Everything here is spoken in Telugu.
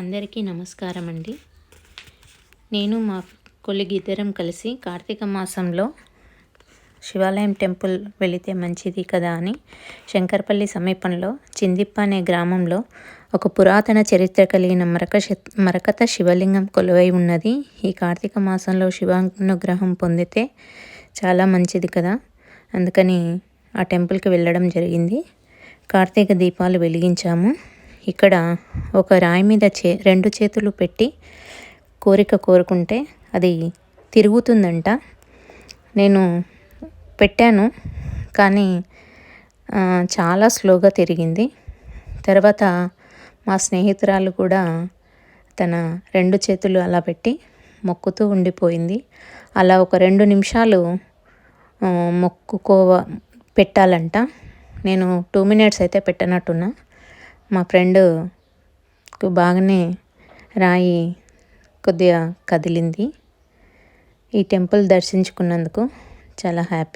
అందరికీ నమస్కారం అండి. నేను మా కొలిగ్ ఇద్దరం కలిసి కార్తీక మాసంలో శివాలయం టెంపుల్ వెళితే మంచిది కదా అని శంకర్పల్లి సమీపంలో చిందిప్ప అనే గ్రామంలో ఒక పురాతన చరిత్ర కలిగిన మరకత శివలింగం కొలువై ఉన్నది. ఈ కార్తీక మాసంలో శివానుగ్రహం పొందితే చాలా మంచిది కదా, అందుకని ఆ టెంపుల్కి వెళ్ళడం జరిగింది. కార్తీక దీపాలు వెలిగించాము. ఇక్కడ ఒక రాయి మీద రెండు చేతులు పెట్టి కోరిక కోరుకుంటే అది తిరుగుతుందంట. నేను పెట్టాను, కానీ చాలా స్లోగా తిరిగింది. తర్వాత మా స్నేహితురాలు కూడా తన రెండు చేతులు అలా పెట్టి మొక్కుతూ ఉండిపోయింది. అలా ఒక 2 నిమిషాలు పెట్టాలంట. నేను 2 మినిట్స్ అయితే పెట్టనట్టున్నా. మా ఫ్రెండ్ బాగానే రాయి కొద్దిగా కదిలింది. ఈ టెంపుల్ దర్శించుకున్నందుకు చాలా హ్యాపీ.